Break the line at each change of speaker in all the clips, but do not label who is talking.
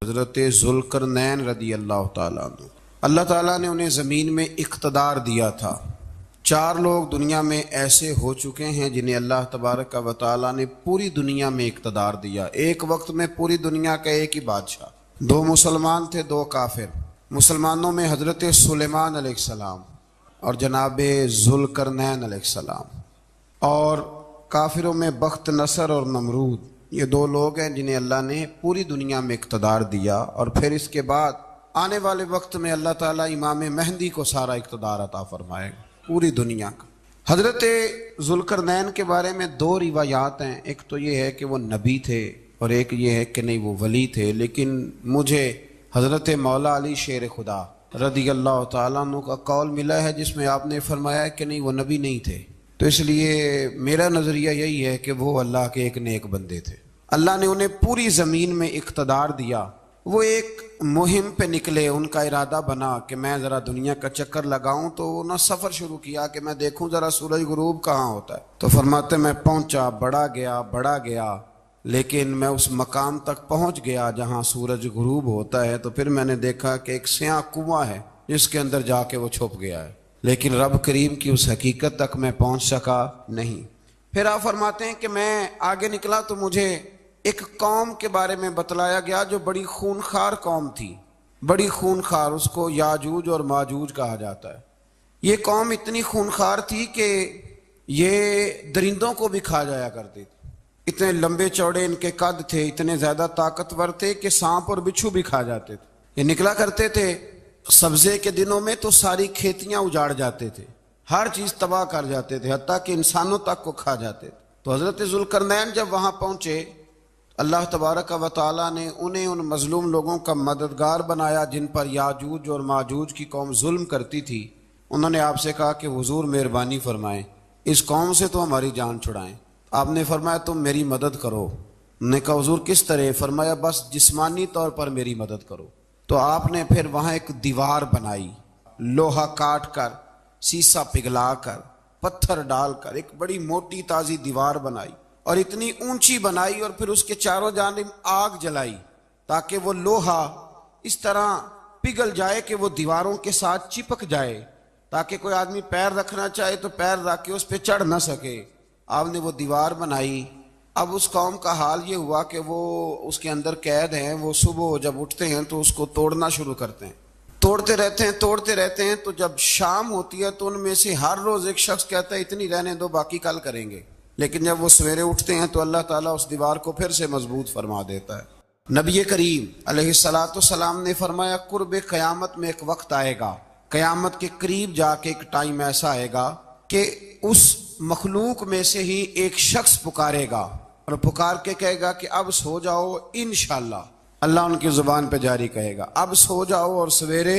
حضرت ذوالقرنین رضی اللہ تعالیٰ عنہ۔ اللہ تعالیٰ نے انہیں زمین میں اقتدار دیا تھا۔ 4 لوگ دنیا میں ایسے ہو چکے ہیں جنہیں اللہ تبارک و تعالیٰ نے پوری دنیا میں اقتدار دیا، ایک وقت میں پوری دنیا کا ایک ہی بادشاہ۔ 2 مسلمان تھے، 2 کافر۔ مسلمانوں میں حضرت سلیمان علیہ السلام اور جناب ذوالقرنین علیہ السلام، اور کافروں میں بخت نصر اور نمرود۔ یہ 2 لوگ ہیں جنہیں اللہ نے پوری دنیا میں اقتدار دیا، اور پھر اس کے بعد آنے والے وقت میں اللہ تعالیٰ امام مہدی کو سارا اقتدار عطا فرمائے گا پوری دنیا کا۔ حضرت ذوالقرنین کے بارے میں 2 روایات ہیں، ایک تو یہ ہے کہ وہ نبی تھے اور ایک یہ ہے کہ نہیں وہ ولی تھے، لیکن مجھے حضرت مولا علی شیر خدا رضی اللہ تعالیٰ عنہ کا قول ملا ہے جس میں آپ نے فرمایا کہ نہیں وہ نبی نہیں تھے، تو اس لیے میرا نظریہ یہی ہے کہ وہ اللہ کے ایک نیک بندے تھے۔ اللہ نے انہیں پوری زمین میں اقتدار دیا۔ وہ ایک مہم پہ نکلے، ان کا ارادہ بنا کہ میں ذرا دنیا کا چکر لگاؤں، تو انہوں نے سفر شروع کیا کہ میں دیکھوں ذرا سورج غروب کہاں ہوتا ہے۔ تو فرماتے میں پہنچا، بڑا گیا، لیکن میں اس مقام تک پہنچ گیا جہاں سورج غروب ہوتا ہے، تو پھر میں نے دیکھا کہ ایک سیاہ کنواں ہے جس کے اندر جا کے وہ چھپ گیا ہے، لیکن رب کریم کی اس حقیقت تک میں پہنچ سکا نہیں۔ پھر آپ فرماتے ہیں کہ میں آگے نکلا تو مجھے ایک قوم کے بارے میں بتلایا گیا جو بڑی خونخوار قوم تھی، بڑی خونخوار، اس کو یاجوج اور ماجوج کہا جاتا ہے۔ یہ قوم اتنی خونخوار تھی کہ یہ درندوں کو بھی کھا جایا کرتی تھی، اتنے لمبے چوڑے ان کے قد تھے، اتنے زیادہ طاقتور تھے کہ سانپ اور بچھو بھی کھا جاتے تھے۔ یہ نکلا کرتے تھے سبزے کے دنوں میں تو ساری کھیتیاں اجاڑ جاتے تھے، ہر چیز تباہ کر جاتے تھے، حتیٰ کہ انسانوں تک کو کھا جاتے تھے۔ تو حضرت ذوالقرنین جب وہاں پہنچے، اللہ تبارک و تعالیٰ نے انہیں ان مظلوم لوگوں کا مددگار بنایا جن پر یاجوج اور ماجوج کی قوم ظلم کرتی تھی۔ انہوں نے آپ سے کہا کہ حضور مہربانی فرمائیں، اس قوم سے تو ہماری جان چھڑائیں۔ آپ نے فرمایا تم میری مدد کرو۔ انہوں نے کہا حضور کس طرح؟ فرمایا بس جسمانی طور پر میری مدد کرو۔ تو آپ نے پھر وہاں ایک دیوار بنائی، لوہا کاٹ کر، سیسا پگھلا کر، پتھر ڈال کر ایک بڑی موٹی تازی دیوار بنائی، اور اتنی اونچی بنائی، اور پھر اس کے چاروں جانب آگ جلائی تاکہ وہ لوہا اس طرح پگھل جائے کہ وہ دیواروں کے ساتھ چپک جائے، تاکہ کوئی آدمی پیر رکھنا چاہے تو پیر رکھ کے اس پہ چڑھ نہ سکے۔ آپ نے وہ دیوار بنائی۔ اب اس قوم کا حال یہ ہوا کہ وہ اس کے اندر قید ہیں، وہ صبح جب اٹھتے ہیں تو اس کو توڑنا شروع کرتے ہیں، توڑتے رہتے ہیں، تو جب شام ہوتی ہے تو ان میں سے ہر روز ایک شخص کہتا ہے اتنی رہنے دو، باقی کل کریں گے، لیکن جب وہ سویرے اٹھتے ہیں تو اللہ تعالیٰ اس دیوار کو پھر سے مضبوط فرما دیتا ہے۔ نبی کریم علیہ السلام نے فرمایا قرب قیامت میں ایک وقت آئے گا، قیامت کے قریب جا کے ایک ٹائم ایسا آئے گا کہ اس مخلوق میں سے ہی ایک شخص پکارے گا اور پکار کے کہے گا کہ اب سو جاؤ انشاءاللہ۔ اللہ ان کی زبان پہ جاری کہے گا اب سو جاؤ اور سویرے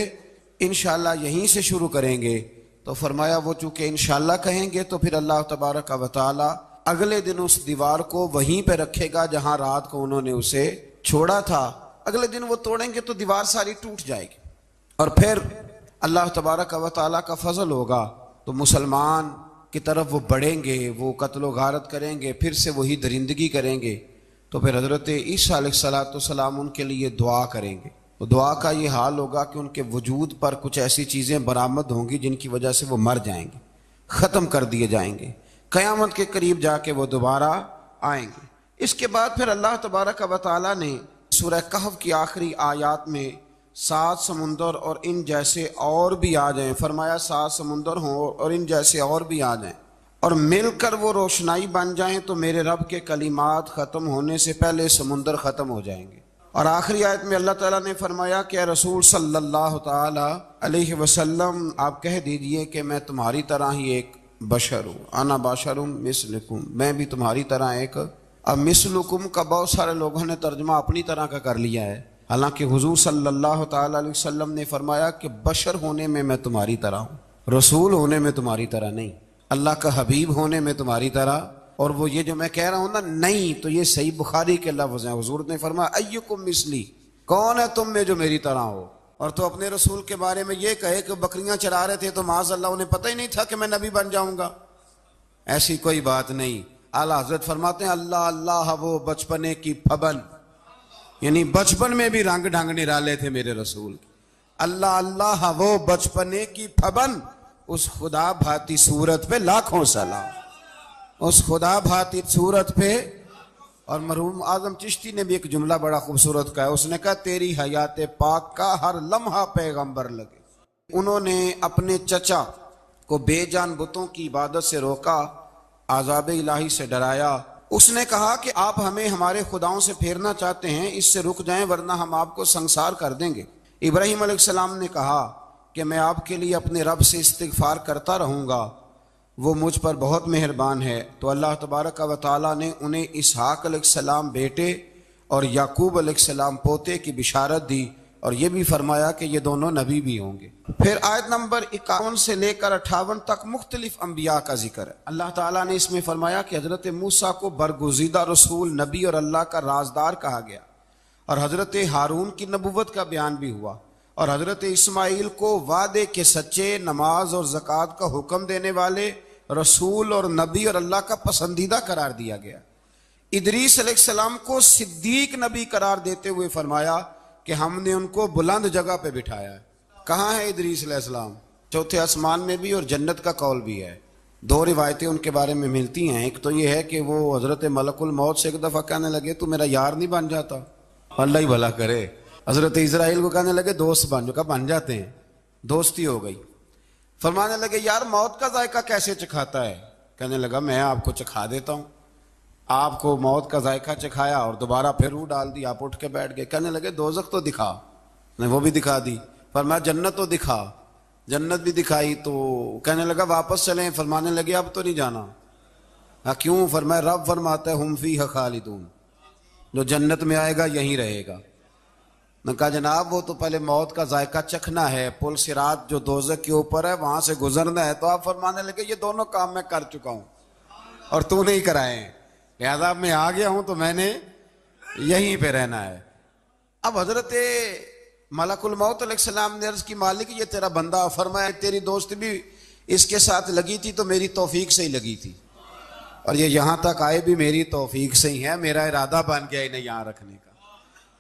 انشاءاللہ یہیں سے شروع کریں گے۔ تو فرمایا وہ چونکہ انشاءاللہ کہیں گے تو پھر اللہ تبارک و تعالی اگلے دن اس دیوار کو وہیں پہ رکھے گا جہاں رات کو انہوں نے اسے چھوڑا تھا۔ اگلے دن وہ توڑیں گے تو دیوار ساری ٹوٹ جائے گی، اور پھر اللہ تبارک و تعالیٰ کا فضل ہوگا تو مسلمان کی طرف وہ بڑھیں گے، وہ قتل و غارت کریں گے، پھر سے وہی درندگی کریں گے۔ تو پھر حضرت عیسیٰ علیہ السلام ان کے لیے دعا کریں گے، تو دعا کا یہ حال ہوگا کہ ان کے وجود پر کچھ ایسی چیزیں برآمد ہوں گی جن کی وجہ سے وہ مر جائیں گے، ختم کر دیے جائیں گے، قیامت کے قریب جا کے وہ دوبارہ آئیں گے۔ اس کے بعد پھر اللہ تبارک و تعالیٰ نے سورہ کہف کی آخری آیات میں 7 سمندر اور ان جیسے اور بھی آ جائیں، فرمایا 7 سمندر ہوں اور ان جیسے اور بھی آ جائیں اور مل کر وہ روشنائی بن جائیں تو میرے رب کے کلمات ختم ہونے سے پہلے سمندر ختم ہو جائیں گے۔ اور آخری آیت میں اللہ تعالیٰ نے فرمایا کہ اے رسول صلی اللہ تعالی علیہ وسلم آپ کہہ دیجئے کہ میں تمہاری طرح ہی ایک بشر ہوں، انا بشر مثلکم، میں بھی تمہاری طرح ایک۔ اب مثلکم کا بہت سارے لوگوں نے ترجمہ اپنی طرح کا کر لیا ہے، حالانکہ حضور صلی اللہ تعالی علیہ وسلم نے فرمایا کہ بشر ہونے میں تمہاری طرح ہوں، رسول ہونے میں تمہاری طرح نہیں، اللہ کا حبیب ہونے میں تمہاری طرح۔ اور وہ یہ جو میں کہہ رہا ہوں نا نہیں، تو یہ صحیح بخاری کے لفظ ہیں، حضور نے فرمایا ایکم مثلی، کون ہے تم میں جو میری طرح ہو؟ اور تو اپنے رسول کے بارے میں یہ کہے کہ بکریاں چرا رہے تھے تو معاذ اللہ انہیں پتہ ہی نہیں تھا کہ میں نبی بن جاؤں گا، ایسی کوئی بات نہیں۔ اعلیٰ حضرت فرماتے ہیں اللہ اللہ وہ بچپنے کی پھبن، یعنی بچپن میں بھی رنگ ڈھنگ نرالے تھے میرے رسول کے۔ اللہ اللہ وہ بچپنے کی پھبن، اس خدا بھاتی صورت پہ لاکھوں سلام، اس خدا بھاتی صورت پہ۔ اور مرحوم اعظم چشتی نے بھی ایک جملہ بڑا خوبصورت کہا، اس نے کہا تیری حیات پاک کا ہر لمحہ پیغمبر لگے۔ انہوں نے اپنے چچا کو بے جان بتوں کی عبادت سے روکا، عذاب الہی سے ڈرایا۔ اس نے کہا کہ آپ ہمیں ہمارے خداؤں سے پھیرنا چاہتے ہیں، اس سے رک جائیں ورنہ ہم آپ کو سنسار کر دیں گے۔ ابراہیم علیہ السلام نے کہا کہ میں آپ کے لیے اپنے رب سے استغفار کرتا رہوں گا، وہ مجھ پر بہت مہربان ہے۔ تو اللہ تبارک و تعالیٰ نے انہیں اسحاق علیہ السلام بیٹے اور یعقوب علیہ السلام پوتے کی بشارت دی، اور یہ بھی فرمایا کہ یہ دونوں نبی بھی ہوں گے۔ پھر آیت نمبر 51 سے لے کر 58 تک مختلف انبیاء کا ذکر ہے۔ اللہ تعالیٰ نے اس میں فرمایا کہ حضرت موسیٰ کو برگزیدہ رسول، نبی اور اللہ کا رازدار کہا گیا، اور حضرت ہارون کی نبوت کا بیان بھی ہوا، اور حضرت اسماعیل کو وعدے کے سچے، نماز اور زکوٰۃ کا حکم دینے والے رسول اور نبی اور اللہ کا پسندیدہ قرار دیا گیا۔ ادریس علیہ السلام کو صدیق نبی قرار دیتے ہوئے فرمایا کہ ہم نے ان کو بلند جگہ پہ بٹھایا ہے۔ کہاں ہے ادریس علیہ السلام؟ چوتھے آسمان میں بھی، اور جنت کا قول بھی ہے۔ دو روایتیں ان کے بارے میں ملتی ہیں، ایک تو یہ ہے کہ وہ حضرت ملک الموت سے ایک دفعہ کہنے لگے تو میرا یار نہیں بن جاتا؟ اللہ ہی بھلا کرے۔ حضرت اسرائیل کو کہنے لگے دوست بن جو، کہا بن جاتے ہیں، دوستی ہو گئی۔ فرمانے لگے یار موت کا ذائقہ کیسے چکھاتا ہے؟ کہنے لگا میں آپ کو چکھا دیتا ہوں۔ آپ کو موت کا ذائقہ چکھایا اور دوبارہ پھر روح ڈال دی، آپ اٹھ کے بیٹھ گئے۔ کہنے لگے دوزخ تو دکھا، نے وہ بھی دکھا دی۔ فرمایا جنت تو دکھا، جنت بھی دکھائی۔ تو کہنے لگا واپس چلیں، فرمانے لگے اب تو نہیں جانا۔ کیوں؟ فرمایا رب فرماتا ہے ہم فیہا خالدون، جو جنت میں آئے گا یہیں رہے گا۔ نے کہا جناب وہ تو پہلے موت کا ذائقہ چکھنا ہے، پل صراط جو دوزخ کے اوپر ہے وہاں سے گزرنا ہے۔ تو آپ فرمانے لگے یہ دونوں کام میں کر چکا ہوں اور تو نہیں کرائے ہیں، لہذا میں آ گیا ہوں تو میں نے یہیں پہ رہنا ہے۔ اب حضرت ملک الموت علیہ السلام نے عرض کی مالک یہ تیرا بندہ، فرمایا تیری دوست بھی اس کے ساتھ لگی تھی تو میری توفیق سے ہی لگی تھی، اور یہ یہاں تک آئے بھی میری توفیق سے ہی ہے، میرا ارادہ بن گیا انہیں یہاں رکھنے کا۔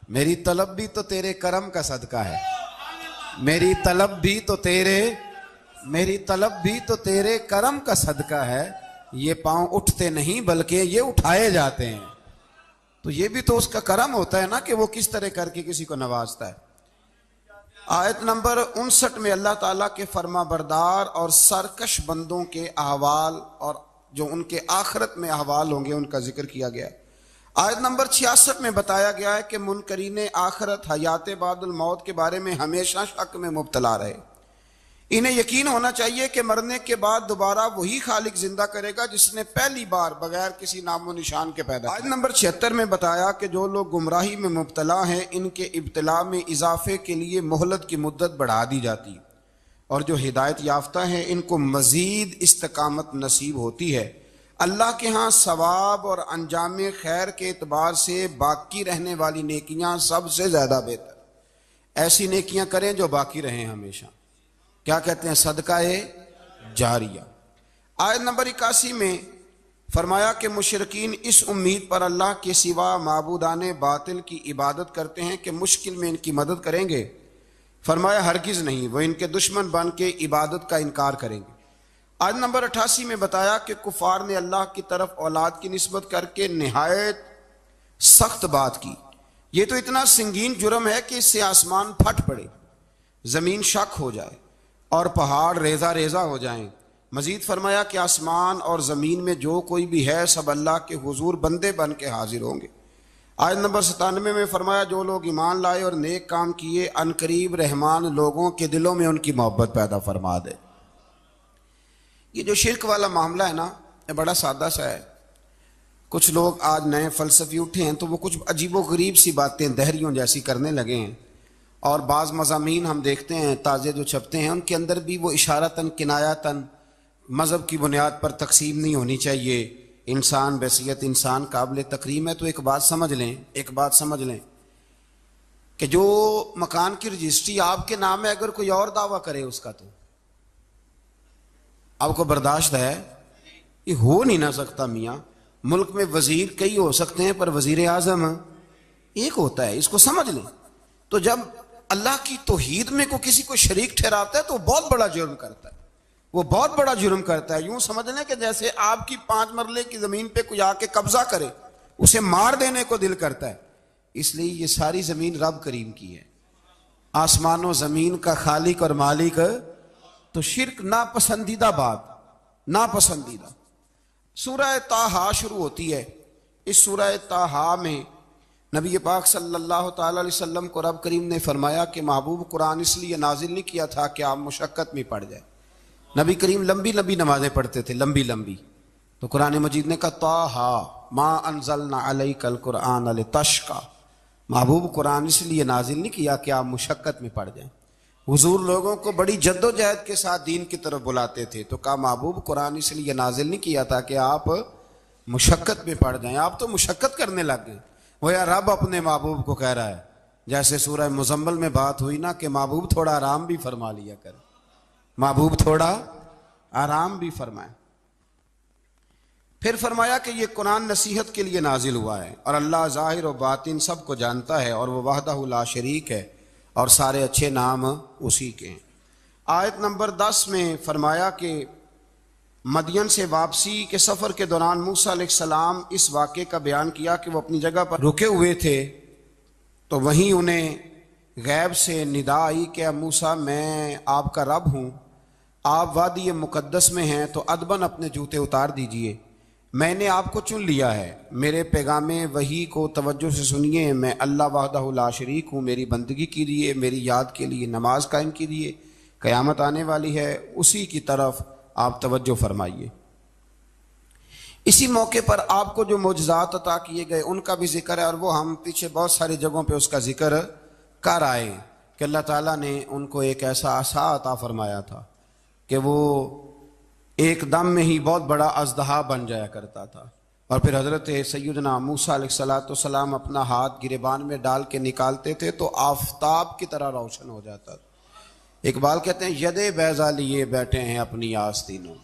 میری طلب بھی تو تیرے کرم کا صدقہ ہے، میری طلب بھی تو تیرے کرم کا صدقہ ہے۔ یہ پاؤں اٹھتے نہیں بلکہ یہ اٹھائے جاتے ہیں، تو یہ بھی تو اس کا کرم ہوتا ہے نا کہ وہ کس طرح کر کے کسی کو نوازتا ہے۔ آیت نمبر 59 میں اللہ تعالیٰ کے فرما بردار اور سرکش بندوں کے احوال اور جو ان کے آخرت میں احوال ہوں گے ان کا ذکر کیا گیا ہے۔ آیت نمبر 66 میں بتایا گیا ہے کہ منکرین آخرت حیات بعد الموت کے بارے میں ہمیشہ شک میں مبتلا رہے۔ انہیں یقین ہونا چاہیے کہ مرنے کے بعد دوبارہ وہی خالق زندہ کرے گا جس نے پہلی بار بغیر کسی نام و نشان کے پیدا کیا۔ آیت نمبر 76 میں بتایا کہ جو لوگ گمراہی میں مبتلا ہیں ان کے ابتلا میں اضافے کے لیے مہلت کی مدت بڑھا دی جاتی، اور جو ہدایت یافتہ ہیں ان کو مزید استقامت نصیب ہوتی ہے۔ اللہ کے ہاں ثواب اور انجام خیر کے اعتبار سے باقی رہنے والی نیکیاں سب سے زیادہ بہتر، ایسی نیکیاں کریں جو باقی رہیں ہمیشہ، کیا کہتے ہیں صدقہ جاریہ۔ آیت نمبر 81 میں فرمایا کہ مشرکین اس امید پر اللہ کے سوا معبودان باطل کی عبادت کرتے ہیں کہ مشکل میں ان کی مدد کریں گے۔ فرمایا ہرگز نہیں، وہ ان کے دشمن بن کے عبادت کا انکار کریں گے۔ آیت نمبر 88 میں بتایا کہ کفار نے اللہ کی طرف اولاد کی نسبت کر کے نہایت سخت بات کی۔ یہ تو اتنا سنگین جرم ہے کہ اس سے آسمان پھٹ پڑے، زمین شک ہو جائے اور پہاڑ ریزہ ریزہ ہو جائیں۔ مزید فرمایا کہ آسمان اور زمین میں جو کوئی بھی ہے سب اللہ کے حضور بندے بن کے حاضر ہوں گے۔ آیت نمبر 97 میں فرمایا جو لوگ ایمان لائے اور نیک کام کیے عنقریب رحمان لوگوں کے دلوں میں ان کی محبت پیدا فرما دے۔ یہ جو شرک والا معاملہ ہے نا، یہ بڑا سادہ سا ہے۔ کچھ لوگ آج نئے فلسفی اٹھے ہیں تو وہ کچھ عجیب و غریب سی باتیں دہریوں جیسی کرنے لگے ہیں، اور بعض مضامین ہم دیکھتے ہیں تازے جو چھپتے ہیں ان کے اندر بھی وہ اشارتاً کنایاتاً مذہب کی بنیاد پر تقسیم نہیں ہونی چاہیے، انسان بحیثیت انسان قابل تکریم ہے۔ تو ایک بات سمجھ لیں کہ جو مکان کی رجسٹری آپ کے نام ہے اگر کوئی اور دعویٰ کرے اس کا تو آپ کو برداشت ہے؟ یہ ہو نہیں نہ سکتا میاں۔ ملک میں وزیر کئی ہو سکتے ہیں پر وزیر اعظم ایک ہوتا ہے، اس کو سمجھ لیں۔ تو جب اللہ کی توحید میں کسی کو شریک ٹھہراتا ہے تو وہ بہت بڑا جرم کرتا ہے، وہ بہت بڑا جرم کرتا ہے۔ یوں سمجھ لیں کہ جیسے آپ کی 5 مرلے کی زمین پہ کوئی آ کے قبضہ کرے، اسے مار دینے کو دل کرتا ہے۔ اس لیے یہ ساری زمین رب کریم کی ہے، آسمان و زمین کا خالق اور مالک۔ تو شرک ناپسندیدہ بات، ناپسندیدہ۔ سورہ طٰہٰ شروع ہوتی ہے۔ اس سورہ طٰہٰ میں نبی پاک صلی اللہ تعالی علیہ وسلم کو رب کریم نے فرمایا کہ محبوب قرآن اس لیے نازل نہیں کیا تھا کہ آپ مشقت میں پڑ جائیں۔ نبی کریم لمبی لمبی نمازیں پڑھتے تھے، لمبی لمبی، تو قرآن مجید نے کہا طٰہٰ ما انزلنا علیک القرآن لتشقیٰ، محبوب قرآن اس لیے نازل نہیں کیا کہ آپ مشقت میں پڑ جائیں۔ حضور لوگوں کو بڑی جد و جہد کے ساتھ دین کی طرف بلاتے تھے، تو کہا محبوب قرآن اس لیے نازل نہیں کیا تھا کہ آپ مشقت میں پڑ جائیں، آپ تو مشقت کرنے لگ گئے۔ وہ یا رب اپنے محبوب کو کہہ رہا ہے، جیسے سورہ مزمل میں بات ہوئی نا کہ محبوب تھوڑا آرام بھی فرما لیا کر، محبوب تھوڑا آرام بھی فرمائے۔ پھر فرمایا کہ یہ قرآن نصیحت کے لیے نازل ہوا ہے، اور اللہ ظاہر و باطن سب کو جانتا ہے، اور وہ وحدہ لا شریک ہے، اور سارے اچھے نام اسی کے ہیں۔ آیت نمبر 10 میں فرمایا کہ مدین سے واپسی کے سفر کے دوران موسیٰ علیہ السلام اس واقعے کا بیان کیا کہ وہ اپنی جگہ پر رکے ہوئے تھے، تو وہیں انہیں غیب سے ندا آئی کہ اے موسیٰ میں آپ کا رب ہوں، آپ وادی مقدس میں ہیں تو ادباً اپنے جوتے اتار دیجئے، میں نے آپ کو چن لیا ہے، میرے پیغام وحی کو توجہ سے سنیے، میں اللہ وحدہ لا شریک ہوں، میری بندگی کیجیے، میری یاد کے لیے نماز قائم کیجیے، قیامت آنے والی ہے، اسی کی طرف آپ توجہ فرمائیے۔ اسی موقع پر آپ کو جو معجزات عطا کیے گئے ان کا بھی ذکر ہے، اور وہ ہم پیچھے بہت ساری جگہوں پہ اس کا ذکر کر آئے کہ اللہ تعالیٰ نے ان کو ایک ایسا عصا عطا فرمایا تھا کہ وہ ایک دم میں ہی بہت بڑا اژدہا بن جایا کرتا تھا، اور پھر حضرت سیدنا موسیٰ علیہ السلام اپنا ہاتھ گریبان میں ڈال کے نکالتے تھے تو آفتاب کی طرح روشن ہو جاتا تھا۔ اقبال کہتے ہیں یدے بیضا لیے بیٹھے ہیں اپنی آستینوں،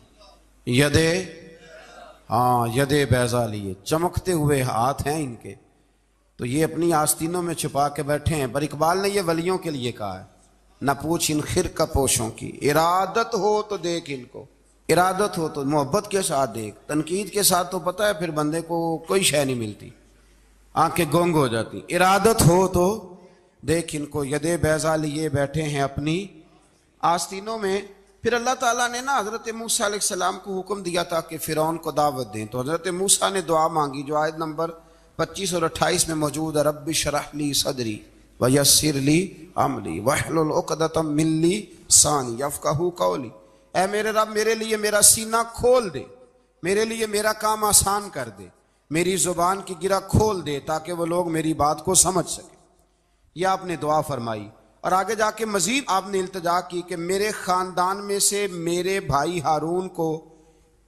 یدے بیضا لیے، چمکتے ہوئے ہاتھ ہیں ان کے، تو یہ اپنی آستینوں میں چھپا کے بیٹھے ہیں۔ پر اقبال نے یہ ولیوں کے لیے کہا ہے، نہ پوچھ ان خرقہ پوشوں کی، ارادت ہو تو دیکھ ان کو، ارادت ہو تو محبت کے ساتھ دیکھ، تنقید کے ساتھ تو پتہ ہے پھر بندے کو کوئی شے نہیں ملتی، آنکھیں گونگ ہو جاتی۔ ارادت ہو تو دیکھ ان کو، یدے بیضا لیے بیٹھے ہیں اپنی آستینوں میں۔ پھر اللہ تعالیٰ نے نا حضرت موسیٰ علیہ السلام کو حکم دیا تھا کہ فرعون کو دعوت دیں، تو حضرت موسیٰ نے دعا مانگی جو آیت نمبر 25 اور 28 میں موجود ہے، رب اشرح لی صدری ویسر لی امری واحلل عقدۃ من لسانی یفقہوا قولی، اے میرے رب میرے لیے میرا سینہ کھول دے، میرے لیے میرا کام آسان کر دے، میری زبان کی گرہ کھول دے تاکہ وہ لوگ میری بات کو سمجھ سکیں۔ یہ آپ نے دعا فرمائی، اور آگے جا کے مزید آپ نے التجا کی کہ میرے خاندان میں سے میرے بھائی ہارون کو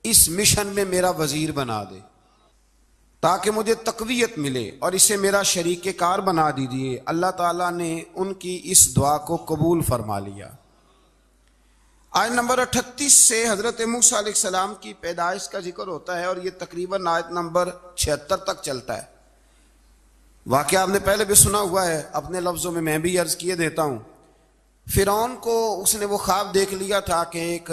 اس مشن میں میرا وزیر بنا دے تاکہ مجھے تقویت ملے، اور اسے میرا شریک کار بنا دیجیے۔ اللہ تعالیٰ نے ان کی اس دعا کو قبول فرما لیا۔ آیت نمبر 38 سے حضرت موسیٰ علیہ السلام کی پیدائش کا ذکر ہوتا ہے، اور یہ تقریباً آیت نمبر 76 تک چلتا ہے۔ واقعہ آپ نے پہلے بھی سنا ہوا ہے، اپنے لفظوں میں بھی عرض کیے دیتا ہوں۔ فرعون کو اس نے وہ خواب دیکھ لیا تھا کہ ایک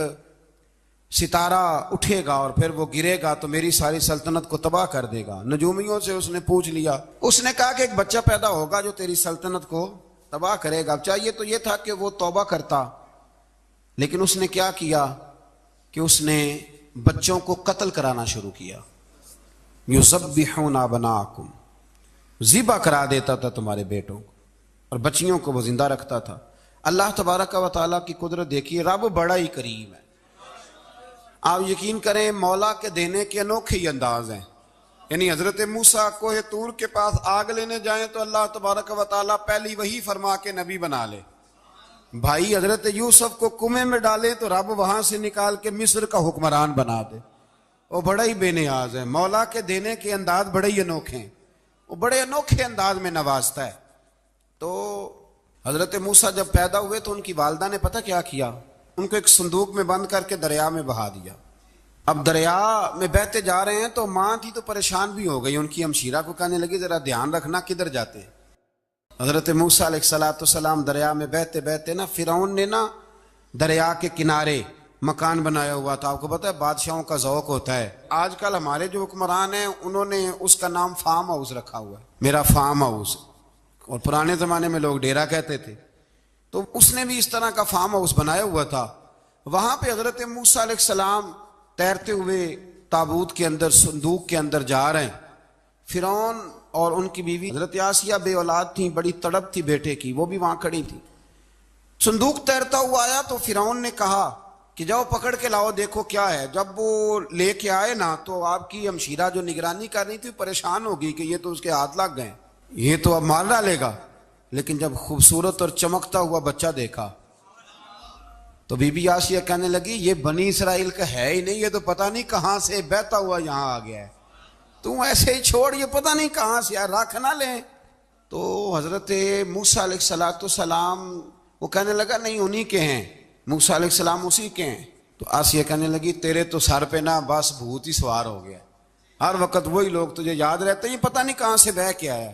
ستارہ اٹھے گا اور پھر وہ گرے گا تو میری ساری سلطنت کو تباہ کر دے گا۔ نجومیوں سے اس نے پوچھ لیا، اس نے کہا کہ ایک بچہ پیدا ہوگا جو تیری سلطنت کو تباہ کرے گا۔ چاہیے تو یہ تھا کہ وہ توبہ کرتا، لیکن اس نے کیا کیا کہ اس نے بچوں کو قتل کرانا شروع کیا۔ یذبحون ابناءکم، ذبح کرا دیتا تھا تمہارے بیٹوں کو، اور بچیوں کو وہ زندہ رکھتا تھا۔ اللہ تبارک و تعالیٰ کی قدرت دیکھیے، رب بڑا ہی کریم ہے۔ آپ یقین کریں مولا کے دینے کے انوکھے ہی انداز ہیں۔ یعنی حضرت موسیٰ کوہ طور کے پاس آگ لینے جائیں تو اللہ تبارک و تعالیٰ پہلی وہی فرما کے نبی بنا لے۔ بھائی حضرت یوسف کو کنویں میں ڈالے تو رب وہاں سے نکال کے مصر کا حکمران بنا دے۔ وہ بڑا ہی بے نیاز ہے، مولا کے دینے کے انداز بڑے ہی انوکھے ہیں، وہ بڑے انوکھے انداز میں نوازتا ہے۔ تو حضرت موسیٰ جب پیدا ہوئے تو ان کی والدہ نے پتہ کیا کیا، ان کو ایک صندوق میں بند کر کے دریا میں بہا دیا۔ اب دریا میں بہتے جا رہے ہیں تو ماں تھی تو پریشان بھی ہو گئی، ان کی ہمشیرہ کو کہنے لگی ذرا دھیان رکھنا کدھر جاتے ہیں۔ حضرت موسیٰ علیہ السلام دریا میں بہتے بہتے نا فرعون نے نا دریا کے کنارے مکان بنایا ہوا تھا. آپ کو پتہ ہے بادشاہوں کا ذوق ہوتا ہے. آج کل ہمارے جو حکمران ہیں انہوں نے اس کا نام فارم ہاؤس رکھا ہوا ہے, میرا فارم ہاؤس, اور پرانے زمانے میں لوگ ڈیرا کہتے تھے. تو اس نے بھی اس طرح کا فارم ہاؤس بنایا ہوا تھا. وہاں پہ حضرت موسیٰ علیہ السلام تیرتے ہوئے تابوت کے اندر, صندوق کے اندر جا رہے ہیں. فرعون اور ان کی بیوی حضرت آسیہ بے اولاد تھیں, بڑی تڑپ تھی بیٹے کی, وہ بھی وہاں کھڑی تھی. صندوق تیرتا ہوا آیا تو فرعون نے کہا کہ جاؤ پکڑ کے لاؤ دیکھو کیا ہے. جب وہ لے کے آئے نا تو آپ کی ہمشیرہ جو نگرانی کر رہی تھی پریشان ہو گئی کہ یہ تو اس کے ہاتھ لگ گئے, یہ تو اب مار ڈالے گا. لیکن جب خوبصورت اور چمکتا ہوا بچہ دیکھا تو بی بی آسیہ کہنے لگی یہ بنی اسرائیل کا ہے ہی نہیں, یہ تو پتہ نہیں کہاں سے بہتا ہوا یہاں آ گیا ہے, تو ایسے ہی چھوڑ, یہ پتہ نہیں کہاں سے رکھ نہ لیں. تو حضرت موسیٰ علیہ السلام وہ کہنے لگا نہیں انہی کے ہیں, موسیٰ علیہ السلام اسی کے ہیں. تو آسیہ کہنے لگی تیرے تو سر پہ نا بس بھوت ہی سوار ہو گیا, ہر وقت وہی لوگ تجھے یاد رہتے ہیں, پتہ نہیں کہاں سے بہ کے آیا.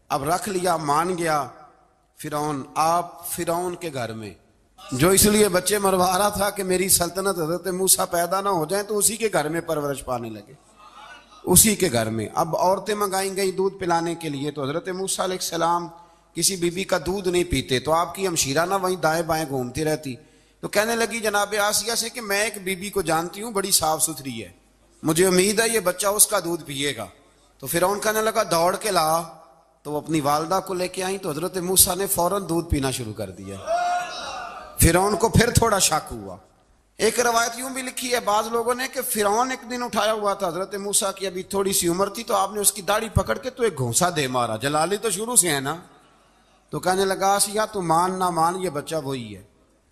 اب رکھ لیا, مان گیا فرعون. آپ فرعون کے گھر میں جو اس لیے بچے مروا رہا تھا کہ میری سلطنت حضرت موسیٰ پیدا نہ ہو جائیں, تو اسی کے گھر میں پرورش پانے لگے, اسی کے گھر میں. اب عورتیں منگائیں گئی دودھ پلانے کے لیے, تو حضرت موسیٰ علیہ السلام کسی بی بی کا دودھ نہیں پیتے, تو آپ کی ہمشیرہ نہ وہیں دائیں بائیں گھومتی رہتی. تو کہنے لگی جناب آسیہ سے کہ میں ایک بی بی کو جانتی ہوں, بڑی صاف ستھری ہے, مجھے امید ہے یہ بچہ اس کا دودھ پیے گا. تو فرعون کہنے لگا دوڑ کے لا. تو وہ اپنی والدہ کو لے کے آئیں تو حضرت موسیٰ نے فوراً دودھ پینا شروع کر دیا. فرعون کو پھر تھوڑا شک ہوا. ایک روایت یوں بھی لکھی ہے بعض لوگوں نے کہ فرعون ایک دن اٹھایا ہوا تھا حضرت موسیٰ کی, ابھی تھوڑی سی عمر تھی, تو آپ نے اس کی داڑھی پکڑ کے تو ایک گھونسا دے مارا. جلالی تو شروع سے ہے نا. تو کہنے لگا آسیہ تو مان نہ مان یہ بچہ وہی ہے.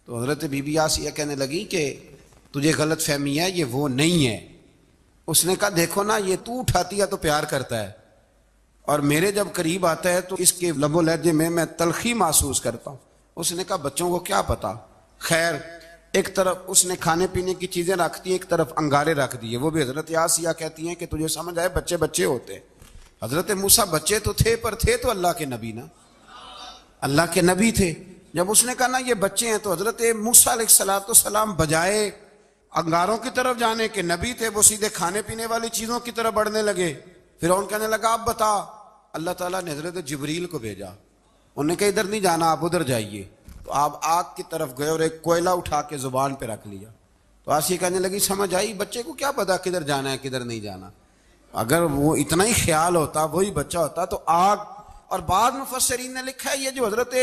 تو حضرت بی بی آسیہ کہنے لگی کہ تجھے غلط فہمی ہے, یہ وہ نہیں ہے. اس نے کہا دیکھو نا یہ تو اٹھاتی ہے تو پیار کرتا ہے, اور میرے جب قریب آتا ہے تو اس کے لب و لہجے میں تلخی محسوس کرتا ہوں. اس نے کہا بچوں کو کیا پتا. خیر ایک طرف اس نے کھانے پینے کی چیزیں رکھ دی, ایک طرف انگارے رکھ دیے. وہ بھی حضرت آسیہ کہتی ہیں کہ تجھے سمجھ آئے بچے بچے ہوتے ہیں. حضرت موسیٰ بچے تو تھے پر تھے تو اللہ کے نبی نا, اللہ کے نبی تھے. جب اس نے کہا نا یہ بچے ہیں تو حضرت موسیٰ علیہ السلام بجائے انگاروں کی طرف جانے کے, نبی تھے وہ سیدھے کھانے پینے والی چیزوں کی طرف بڑھنے لگے. فرعون کہنے لگا آپ بتا. اللہ تعالیٰ نے حضرت جبریل کو بھیجا, انہوں نے کہا ادھر نہیں جانا آپ ادھر جائیے. تو آپ آگ کی طرف گئے اور ایک کوئلہ اٹھا کے زبان پہ رکھ لیا. تو آسیہ کہنے لگی سمجھ آئی, بچے کو کیا پتا کدھر جانا ہے کدھر نہیں جانا, اگر وہ اتنا ہی خیال ہوتا وہی بچہ ہوتا تو آگ. اور بعض مفسرین نے لکھا ہے یہ جو حضرت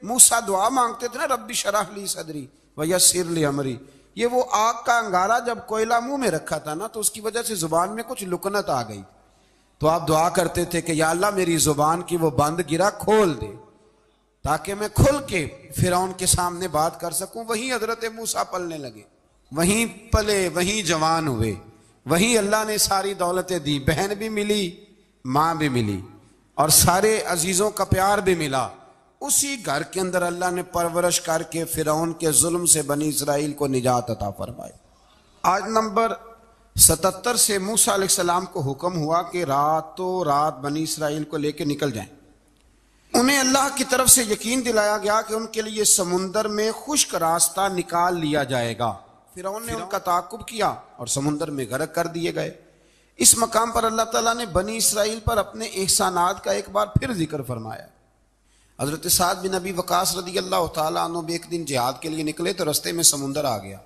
موسیٰ دعا مانگتے تھے نا رب اشرح لی صدری ویسر لی امری, یہ وہ آگ کا انگارہ جب کوئلہ منہ میں رکھا تھا نا تو اس کی وجہ سے زبان میں کچھ لکنت آ گئی. تو آپ دعا کرتے تھے کہ یا اللہ میری زبان کی وہ بند گرا کھول دے تاکہ میں کھل کے فرعون کے سامنے بات کر سکوں. وہیں حضرت موسیٰ پلنے لگے, وہیں پلے, وہیں جوان ہوئے, وہیں اللہ نے ساری دولتیں دی, بہن بھی ملی, ماں بھی ملی, اور سارے عزیزوں کا پیار بھی ملا. اسی گھر کے اندر اللہ نے پرورش کر کے فرعون کے ظلم سے بنی اسرائیل کو نجات عطا فرمائی. آج نمبر 77 سے موسیٰ علیہ السلام کو حکم ہوا کہ راتوں رات بنی اسرائیل کو لے کے نکل جائیں. انہیں اللہ کی طرف سے یقین دلایا گیا کہ ان کے لیے سمندر میں خشک راستہ نکال لیا جائے گا. فرعون نے ان کا تعاقب کیا اور سمندر میں غرق کر دیے گئے. اس مقام پر اللہ تعالیٰ نے بنی اسرائیل پر اپنے احسانات کا ایک بار پھر ذکر فرمایا. حضرت سعد بن ابی وقاص رضی اللہ تعالیٰ عنہ بھی ایک دن جہاد کے لیے نکلے تو رستے میں سمندر آ گیا.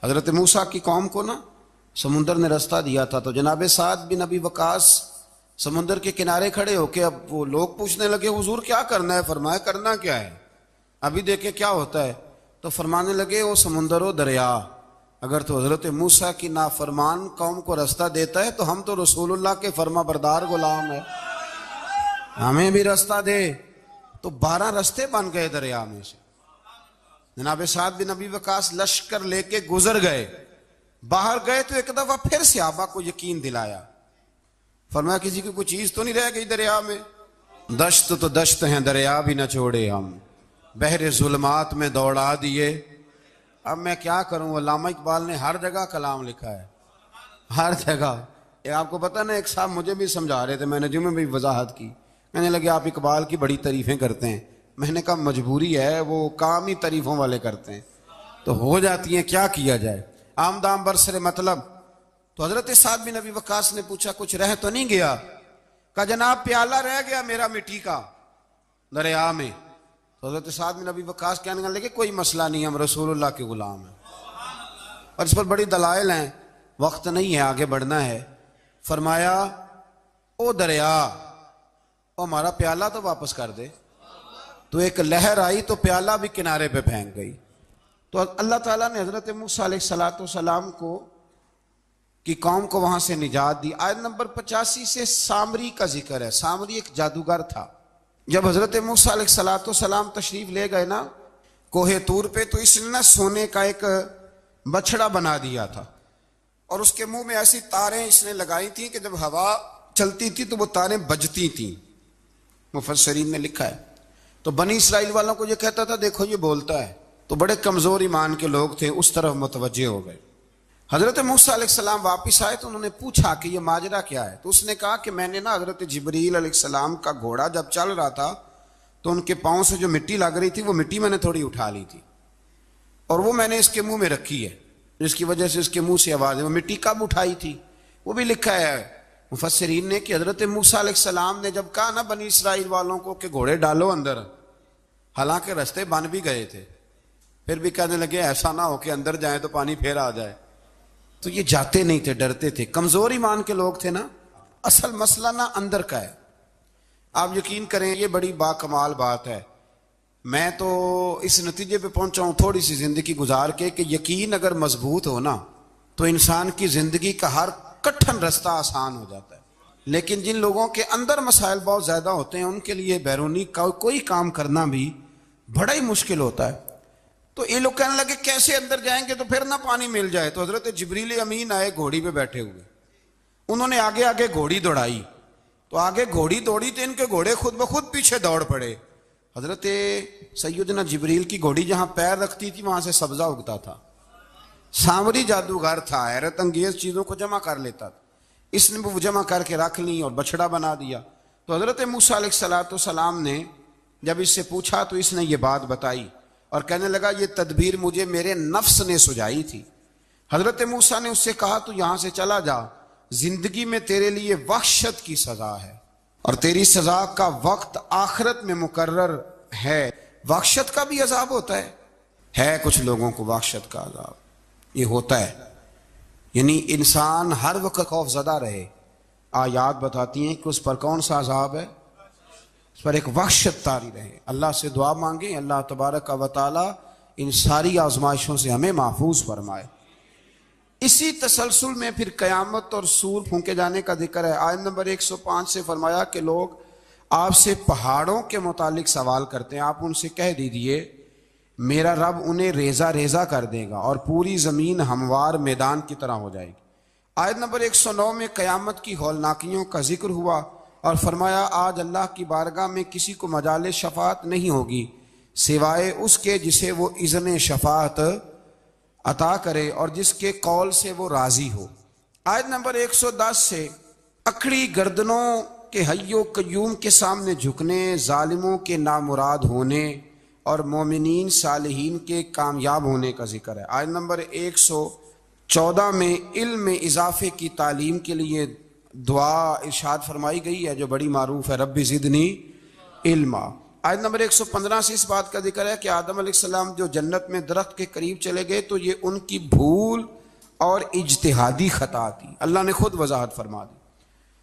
حضرت موسیٰ کی قوم کو نا سمندر نے رستہ دیا تھا. تو جناب سعد بن ابی وقاص سمندر کے کنارے کھڑے ہو کے, اب وہ لوگ پوچھنے لگے حضور کیا کرنا ہے. فرمایا کرنا کیا ہے, ابھی دیکھیں کیا ہوتا ہے. تو فرمانے لگے وہ سمندر و دریا اگر تو حضرت موسیٰ کی نافرمان قوم کو رستہ دیتا ہے تو ہم تو رسول اللہ کے فرما بردار غلام ہیں, ہمیں بھی رستہ دے. تو 12 رستے بن گئے دریا میں سے. جناب سعد بن ابی وقاص لشکر لے کے گزر گئے, باہر گئے تو ایک دفعہ پھر صحابہ کو یقین دلایا. فرمایا کسی کی کوئی چیز تو نہیں رہ گئی دریا میں. دشت تو دشت ہیں دریا بھی نہ چھوڑے ہم, بحر ظلمات میں دوڑا دیے. اب میں کیا کروں, علامہ اقبال نے ہر جگہ کلام لکھا ہے, ہر جگہ. آپ کو پتہ نا ایک صاحب مجھے بھی سمجھا رہے تھے, میں نے جمعے میں بھی وضاحت کی, کہنے لگے آپ اقبال کی بڑی تعریفیں کرتے ہیں. میں نے کہا مجبوری ہے، وہ کام ہی تعریفوں والے کرتے ہیں تو ہو جاتی ہیں، کیا کیا جائے. آمدام برسر مطلب. تو حضرت سعد بن ابی وقاص نے پوچھا کچھ رہ تو نہیں گیا؟ کہا جناب پیالہ رہ گیا میرا مٹی کا دریا میں. تو حضرت سعد بن ابی وقاص کہنے لگے کوئی مسئلہ نہیں، ہم رسول اللہ کے غلام ہیں. اور اس پر بڑی دلائل ہیں، وقت نہیں ہے آگے بڑھنا ہے. فرمایا او دریا، او ہمارا پیالہ تو واپس کر دے. تو ایک لہر آئی تو پیالہ بھی کنارے پہ پھینک گئی. تو اللہ تعالیٰ نے حضرت موسیٰ علیہ السلام کو کی قوم کو وہاں سے نجات دی. آیت نمبر 85 سے سامری کا ذکر ہے. سامری ایک جادوگر تھا. جب حضرت موسیٰ علیہ السلام تشریف لے گئے نا کوہ طور پہ، تو اس نے نا سونے کا ایک بچڑا بنا دیا تھا، اور اس کے منہ میں ایسی تاریں اس نے لگائی تھیں کہ جب ہوا چلتی تھی تو وہ تاریں بجتی تھیں. مفسرین نے لکھا ہے. تو بنی اسرائیل والوں کو یہ کہتا تھا دیکھو یہ بولتا ہے. تو بڑے کمزور ایمان کے لوگ تھے، اس طرف متوجہ ہو گئے. حضرت موسیٰ علیہ السلام واپس آئے تو انہوں نے پوچھا کہ یہ ماجرا کیا ہے. تو اس نے کہا کہ میں نے نا حضرت جبریل علیہ السلام کا گھوڑا جب چل رہا تھا تو ان کے پاؤں سے جو مٹی لگ رہی تھی وہ مٹی میں نے تھوڑی اٹھا لی تھی، اور وہ میں نے اس کے منہ میں رکھی ہے، جس کی وجہ سے اس کے منہ سے آواز ہے. وہ مٹی کب اٹھائی تھی وہ بھی لکھا ہے مفسرین نے کہ حضرت موسیٰ علیہ السلام نے جب کہا نا بنی اسرائیل والوں کو کہ گھوڑے ڈالو اندر، حالانکہ رستے بن بھی گئے تھے، پھر بھی کہنے لگے ایسا نہ ہو کہ اندر جائیں تو پانی پھر آ جائے. تو یہ جاتے نہیں تھے، ڈرتے تھے، کمزور ایمان کے لوگ تھے نا. اصل مسئلہ نا اندر کا ہے. آپ یقین کریں یہ بڑی با کمال بات ہے. میں تو اس نتیجے پہ پہنچا ہوں تھوڑی سی زندگی گزار کے کہ یقین اگر مضبوط ہو نا تو انسان کی زندگی کا ہر کٹھن رستہ آسان ہو جاتا ہے. لیکن جن لوگوں کے اندر مسائل بہت زیادہ ہوتے ہیں ان کے لیے بیرونی کوئی کام کرنا بھی بڑا ہی مشکل ہوتا ہے. تو یہ لوگ کہنے لگے کیسے اندر جائیں گے تو پھر نہ پانی مل جائے. تو حضرت جبریل امین آئے گھوڑی پہ بیٹھے ہوئے، انہوں نے آگے آگے گھوڑی دوڑائی. تو آگے گھوڑی دوڑی تو ان کے گھوڑے خود بخود پیچھے دوڑ پڑے. حضرت سیدنا جبریل کی گھوڑی جہاں پیر رکھتی تھی وہاں سے سبزہ اگتا تھا. سامری جادوگر تھا، حیرت انگیز چیزوں کو جمع کر لیتا تھا. اس نے وہ جمع کر کے رکھ لی اور بچڑا بنا دیا. تو حضرت موسیٰ علیہ السلام نے جب اس سے پوچھا تو اس نے یہ بات بتائی اور کہنے لگا یہ تدبیر مجھے میرے نفس نے سجائی تھی. حضرت موسیٰ نے اس سے کہا تو یہاں سے چلا جا، زندگی میں تیرے لیے وحشت کی سزا ہے اور تیری سزا کا وقت آخرت میں مقرر ہے. وحشت کا بھی عذاب ہوتا ہے کچھ لوگوں کو وحشت کا عذاب یہ ہوتا ہے، یعنی انسان ہر وقت خوف زدہ رہے. آیات بتاتی ہیں کہ اس پر کون سا عذاب ہے، اس پر ایک وحشت طاری رہے. اللہ سے دعا مانگیں اللہ تبارک و تعالی ان ساری آزمائشوں سے ہمیں محفوظ فرمائے. اسی تسلسل میں پھر قیامت اور سور پھونکے جانے کا ذکر ہے. آیت نمبر 105 سے فرمایا کہ لوگ آپ سے پہاڑوں کے متعلق سوال کرتے ہیں، آپ ان سے کہہ دیجئے میرا رب انہیں ریزہ ریزہ کر دے گا اور پوری زمین ہموار میدان کی طرح ہو جائے گی. آیت نمبر 109 میں قیامت کی ہولناکیوں کا ذکر ہوا اور فرمایا آج اللہ کی بارگاہ میں کسی کو مجال شفاعت نہیں ہوگی سوائے اس کے جسے وہ اذن شفاعت عطا کرے اور جس کے قول سے وہ راضی ہو. آیت نمبر 110 سے اکڑی گردنوں کے حی و قیوم کے سامنے جھکنے، ظالموں کے نامراد ہونے اور مومنین صالحین کے کامیاب ہونے کا ذکر ہے. آیت نمبر 114 میں علم میں اضافے کی تعلیم کے لیے دعا ارشاد فرمائی گئی ہے جو بڑی معروف ہے، رب زدنی علما. آیت نمبر 115 سے اس بات کا ذکر ہے کہ آدم علیہ السلام جو جنت میں درخت کے قریب چلے گئے تو یہ ان کی بھول اور اجتہادی خطا تھی، اللہ نے خود وضاحت فرما دی،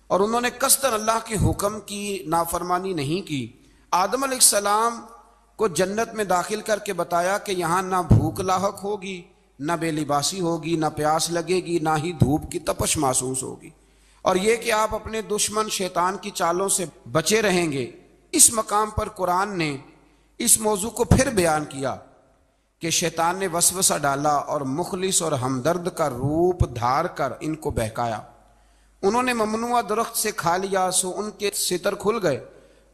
اور انہوں نے قصداً اللہ کے حکم کی نافرمانی نہیں کی. آدم علیہ السلام کو جنت میں داخل کر کے بتایا کہ یہاں نہ بھوک لاحق ہوگی، نہ بے لباسی ہوگی، نہ پیاس لگے گی، نہ ہی دھوپ کی تپش محسوس ہوگی، اور یہ کہ آپ اپنے دشمن شیطان کی چالوں سے بچے رہیں گے. اس مقام پر قرآن نے اس موضوع کو پھر بیان کیا کہ شیطان نے وسوسہ ڈالا اور مخلص اور ہمدرد کا روپ دھار کر ان کو بہکایا. انہوں نے ممنوع درخت سے کھا لیا سو ان کے ستر کھل گئے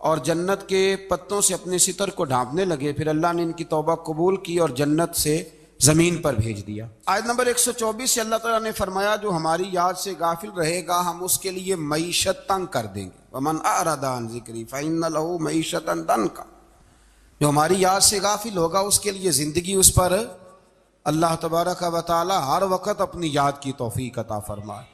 اور جنت کے پتوں سے اپنے ستر کو ڈھانپنے لگے. پھر اللہ نے ان کی توبہ قبول کی اور جنت سے زمین پر بھیج دیا۔ آیت نمبر 124 سے اللہ تعالیٰ نے فرمایا جو ہماری یاد سے غافل رہے گا ہم اس کے لیے معیشت تنگ کر دیں گے۔ وَمَنْ أَعْرَضَ عَنْ ذِكْرِي فَإِنَّ لَهُ مَعِيشَةً ضَنْكًا، جو ہماری یاد سے غافل ہوگا اس کے لیے زندگی اس پر اللہ تبارک و تعالیٰ ہر وقت اپنی یاد کی توفیق عطا فرمائے۔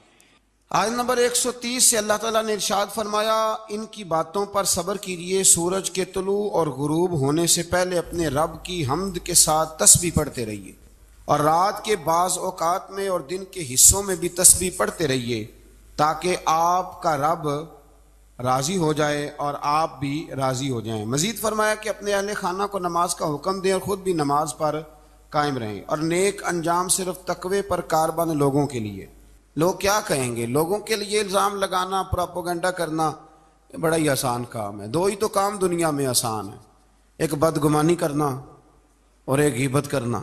آیت نمبر 130 سے اللہ تعالیٰ نے ارشاد فرمایا ان کی باتوں پر صبر کیجئے، سورج کے طلوع اور غروب ہونے سے پہلے اپنے رب کی حمد کے ساتھ تسبیح پڑھتے رہیے، اور رات کے بعض اوقات میں اور دن کے حصوں میں بھی تسبیح پڑھتے رہیے، تاکہ آپ کا رب راضی ہو جائے اور آپ بھی راضی ہو جائیں۔ مزید فرمایا کہ اپنے اہل خانہ کو نماز کا حکم دیں اور خود بھی نماز پر قائم رہیں، اور نیک انجام صرف تقوی پر کاربند لوگوں کے لیے۔ لوگ کیا کہیں گے؟ لوگوں کے لیے الزام لگانا، پروپیگنڈا کرنا بڑا ہی آسان کام ہے۔ دو ہی تو کام دنیا میں آسان ہے، ایک بدگمانی کرنا اور ایک غیبت کرنا،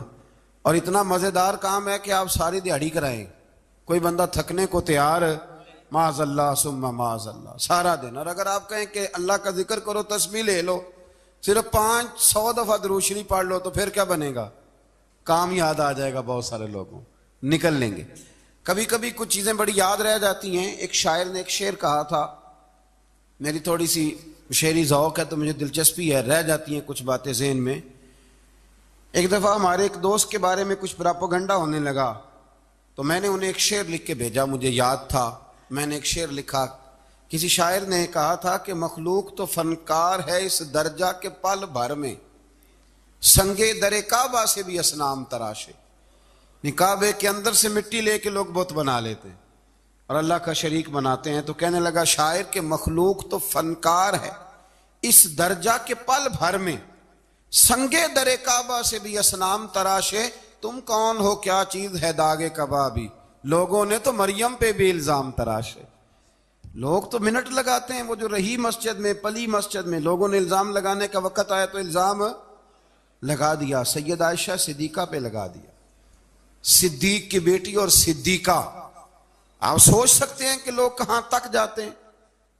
اور اتنا مزیدار کام ہے کہ آپ ساری دیہڑی کرائیں، کوئی بندہ تھکنے کو تیار معاذ اللہ ثم معاذ اللہ سارا دن۔ اور اگر آپ کہیں کہ اللہ کا ذکر کرو، تسبیح لے لو، صرف 500 دفعہ درود شریف پڑھ لو، تو پھر کیا بنے گا؟ کام یاد آ جائے گا، بہت سارے لوگوں نکل لیں گے۔ کبھی کبھی کچھ چیزیں بڑی یاد رہ جاتی ہیں۔ ایک شاعر نے ایک شعر کہا تھا، میری تھوڑی سی شعری ذوق ہے تو مجھے دلچسپی ہے، رہ جاتی ہیں کچھ باتیں ذہن میں۔ ایک دفعہ ہمارے ایک دوست کے بارے میں کچھ پراپیگنڈا ہونے لگا، تو میں نے انہیں ایک شعر لکھ کے بھیجا، مجھے یاد تھا، میں نے ایک شعر لکھا۔ کسی شاعر نے کہا تھا کہ مخلوق تو فنکار ہے اس درجہ کے پل بھر میں، سنگے در کعبہ سے بھی اصنام تراشے۔ کعبے کے اندر سے مٹی لے کے لوگ بت بنا لیتے اور اللہ کا شریک بناتے ہیں۔ تو کہنے لگا شاعر کہ مخلوق تو فنکار ہے اس درجہ کے پل بھر میں، سنگے در کعبہ سے بھی اصنام تراشے، تم کون ہو کیا چیز ہے داغ کبابی، لوگوں نے تو مریم پہ بھی الزام تراشے۔ لوگ تو منٹ لگاتے ہیں، وہ جو رہی مسجد میں، پلی مسجد میں، لوگوں نے الزام لگانے کا وقت آیا تو الزام لگا دیا، سید عائشہ صدیقہ پہ لگا دیا، صدیق کی بیٹی اور صدیقہ۔ آپ سوچ سکتے ہیں کہ لوگ کہاں تک جاتے ہیں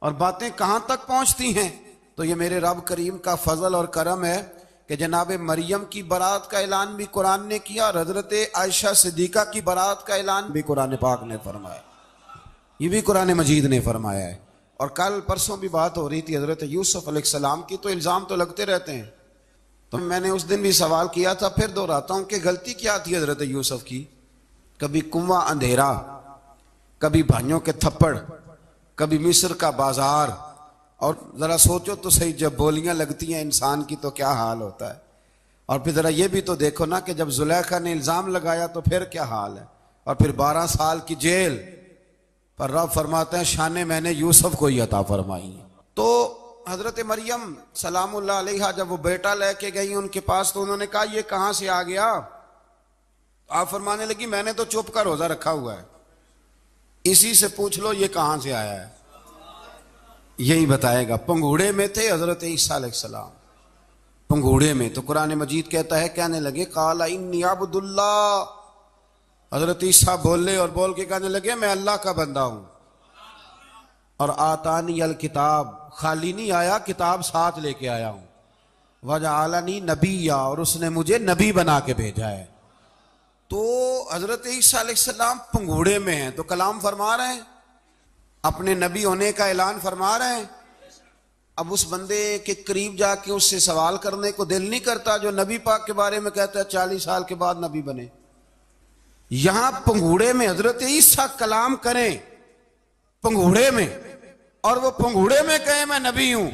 اور باتیں کہاں تک پہنچتی ہیں۔ تو یہ میرے رب کریم کا فضل اور کرم ہے کہ جناب مریم کی برات کا اعلان بھی قرآن نے کیا، اور حضرت عائشہ صدیقہ کی برات کا اعلان بھی قرآن پاک نے فرمایا، یہ بھی قرآن مجید نے فرمایا ہے۔ اور کل پرسوں بھی بات ہو رہی تھی حضرت یوسف علیہ السلام کی، تو الزام تو لگتے رہتے ہیں۔ تو میں نے اس دن بھی سوال کیا تھا، پھر دہراتا ہوں کہ غلطی کیا تھی حضرت یوسف کی؟ کبھی کنواں اندھیرا، کبھی بھائیوں کے تھپڑ، کبھی مصر کا بازار، اور ذرا سوچو تو صحیح جب بولیاں لگتی ہیں انسان کی تو کیا حال ہوتا ہے۔ اور پھر ذرا یہ بھی تو دیکھو نا کہ جب زلیخا نے الزام لگایا تو پھر کیا حال ہے، اور پھر 12 سال کی جیل پر رب فرماتے ہیں شانیں میں نے یوسف کو ہی عطا فرمائی۔ تو حضرت مریم سلام اللہ علیہا جب وہ بیٹا لے کے گئی ان کے پاس تو انہوں نے کہا یہ کہاں سے آ گیا؟ آپ فرمانے لگی میں نے تو چپ کر روزہ رکھا ہوا ہے، اسی سے پوچھ لو یہ کہاں سے آیا ہے، یہی بتائے گا۔ پنگوڑے میں تھے حضرت عیسیٰ علیہ السلام، پنگوڑے میں، تو قرآن مجید کہتا ہے کہنے لگے قال انی عبد اللہ، حضرت عیسیٰ بولے اور بول کے کہنے لگے میں اللہ کا بندہ ہوں، اور آتانی الکتاب، خالی نہیں آیا، کتاب ساتھ لے کے آیا ہوں، وجعلنی نبیا، اور اس نے مجھے نبی بنا کے بھیجا ہے۔ تو حضرت عیسیٰ علیہ السلام پنگوڑے میں ہیں تو کلام فرما رہے ہیں، اپنے نبی ہونے کا اعلان فرما رہے ہیں۔ اب اس بندے کے قریب جا کے اس سے سوال کرنے کو دل نہیں کرتا جو نبی پاک کے بارے میں کہتا ہے 40 سال کے بعد نبی بنے۔ یہاں پنگوڑے میں حضرت عیسیٰ کلام کریں، پنگوڑے میں، اور وہ پنگوڑے میں کہے میں نبی ہوں،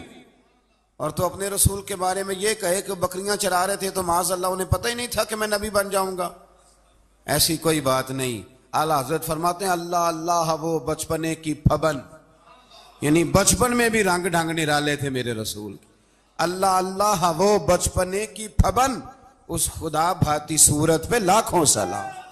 اور تو اپنے رسول کے بارے میں یہ کہے کہ بکریاں چرا رہے تھے تو معاذ اللہ انہیں پتہ ہی نہیں تھا کہ میں نبی بن جاؤں گا۔ ایسی کوئی بات نہیں۔ اعلیٰ حضرت فرماتے ہیں اللہ اللہ وہ بچپنے کی پھبن، یعنی بچپن میں بھی رنگ ڈھنگ نرالے تھے میرے رسول۔ اللہ اللہ وہ بچپنے کی پھبن، اس خدا بھاتی صورت پہ لاکھوں سلام۔